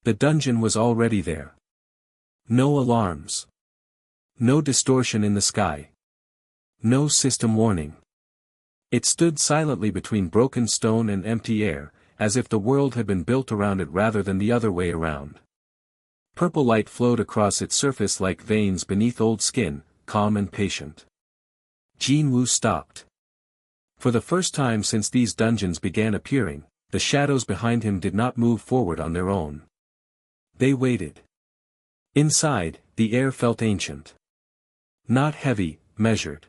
The dungeon was already there. No alarms. No distortion in the sky. No system warning. It stood silently between broken stone and empty air, as if the world had been built around it rather than the other way around. Purple light flowed across its surface like veins beneath old skin, calm and patient. Jin-Woo stopped. For the first time since these dungeons began appearing, the shadows behind him did not move forward on their own. They waited. Inside, the air felt ancient. Not heavy, measured.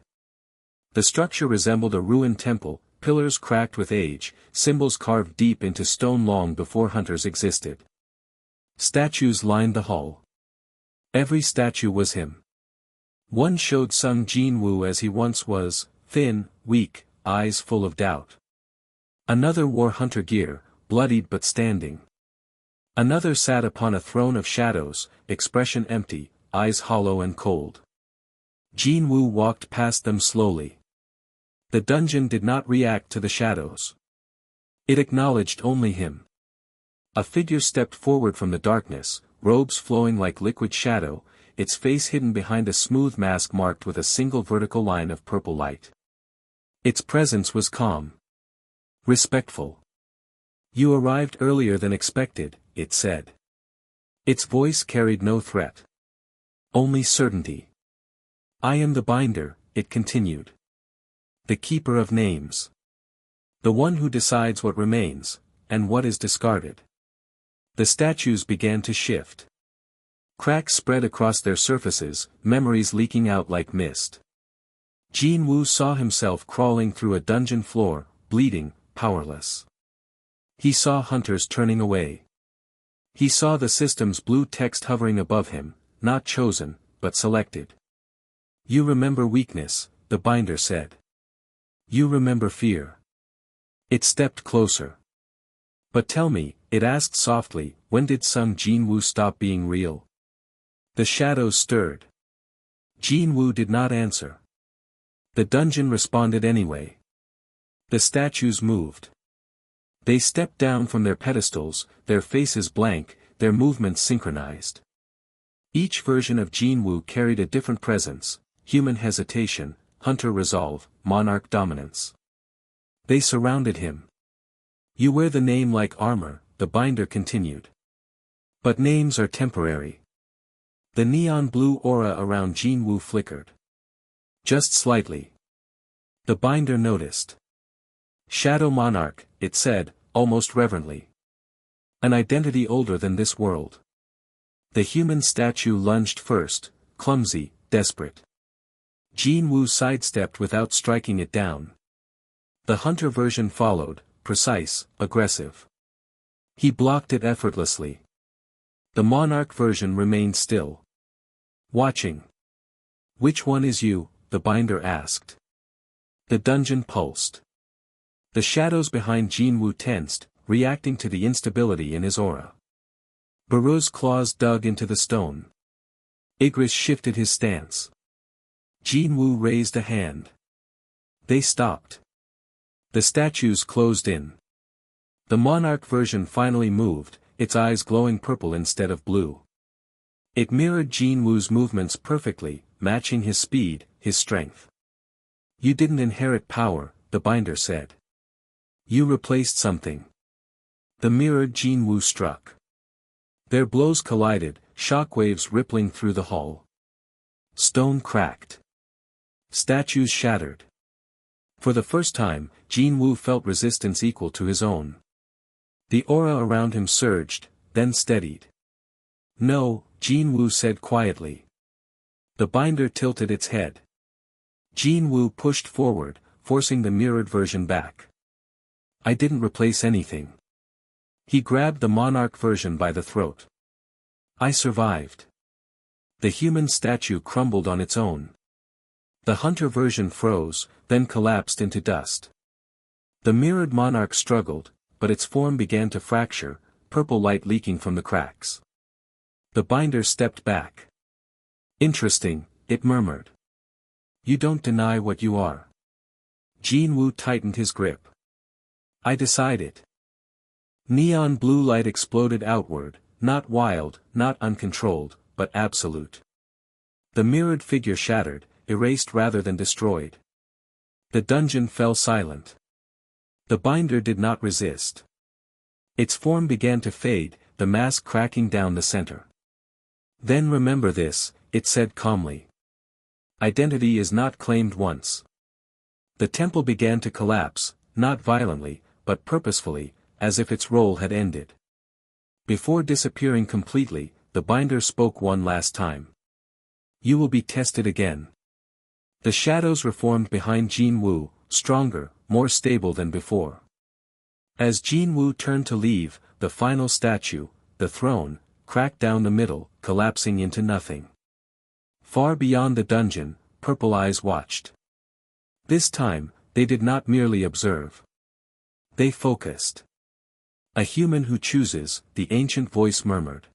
The structure resembled a ruined temple, pillars cracked with age, symbols carved deep into stone long before hunters existed. Statues lined the hall. Every statue was him. One showed Sung Jin-Woo as he once was, thin, weak, eyes full of doubt. Another wore hunter gear, bloodied but standing. Another sat upon a throne of shadows, expression empty, eyes hollow and cold. Jin-Woo walked past them slowly. The dungeon did not react to the shadows. It acknowledged only him. A figure stepped forward from the darkness, robes flowing like liquid shadow, its face hidden behind a smooth mask marked with a single vertical line of purple light. Its presence was calm. Respectful. "You arrived earlier than expected," it said. Its voice carried no threat. Only certainty. "I am the binder," it continued. "The keeper of names. The one who decides what remains, and what is discarded." The statues began to shift. Cracks spread across their surfaces, memories leaking out like mist. Jin-Woo saw himself crawling through a dungeon floor, bleeding, powerless. He saw hunters turning away. He saw the system's blue text hovering above him, not chosen, but selected. "You remember weakness," the binder said. "You remember fear." It stepped closer. "But tell me," it asked softly, "when did Sung Jin-Woo stop being real?" The shadows stirred. Jin-Woo did not answer. The dungeon responded anyway. The statues moved. They stepped down from their pedestals, their faces blank, their movements synchronized. Each version of Jin-Woo carried a different presence: human hesitation, hunter resolve, monarch dominance. They surrounded him. "You wear the name like armor," the binder continued. "But names are temporary." The neon blue aura around Jin-Woo flickered. Just slightly. The binder noticed. "Shadow Monarch," it said, almost reverently. "An identity older than this world." The human statue lunged first, clumsy, desperate. Jin-Woo sidestepped without striking it down. The hunter version followed, precise, aggressive. He blocked it effortlessly. The monarch version remained still. Watching. "Which one is you?" the binder asked. The dungeon pulsed. The shadows behind Jin-Woo tensed, reacting to the instability in his aura. Baru's claws dug into the stone. Igris shifted his stance. Jin-Woo raised a hand. They stopped. The statues closed in. The monarch version finally moved, its eyes glowing purple instead of blue. It mirrored Jin-Woo's movements perfectly, matching his speed, his strength. "You didn't inherit power," the binder said. "You replaced something." The mirrored Jin-Woo struck. Their blows collided, shockwaves rippling through the hall. Stone cracked. Statues shattered. For the first time, Jin-Woo felt resistance equal to his own. The aura around him surged, then steadied. "No," Jin-Woo said quietly. The binder tilted its head. Jin-Woo pushed forward, forcing the mirrored version back. "I didn't replace anything." He grabbed the monarch version by the throat. "I survived." The human statue crumbled on its own. The hunter version froze, then collapsed into dust. The mirrored monarch struggled, but its form began to fracture, purple light leaking from the cracks. The binder stepped back. "Interesting," it murmured. "You don't deny what you are." Jin-Woo tightened his grip. "I decided." Neon blue light exploded outward, not wild, not uncontrolled, but absolute. The mirrored figure shattered, erased rather than destroyed. The dungeon fell silent. The binder did not resist. Its form began to fade, the mask cracking down the center. Then remember this, it said calmly. Identity is not claimed once. The temple began to collapse, not violently, but purposefully, as if its role had ended. Before disappearing completely, the binder spoke one last time. You will be tested again. The shadows reformed behind Jin-Woo, stronger, more stable than before. As Jin-Woo turned to leave, the final statue, the throne, cracked down the middle, collapsing into nothing. Far beyond the dungeon, purple eyes watched. This time, they did not merely observe. They focused. A human who chooses, the ancient voice murmured.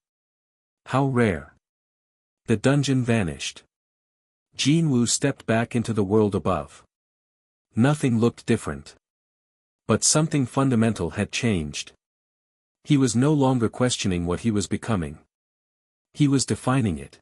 How rare. The dungeon vanished. Jin-Woo stepped back into the world above. Nothing looked different. But something fundamental had changed. He was no longer questioning what he was becoming. He was defining it.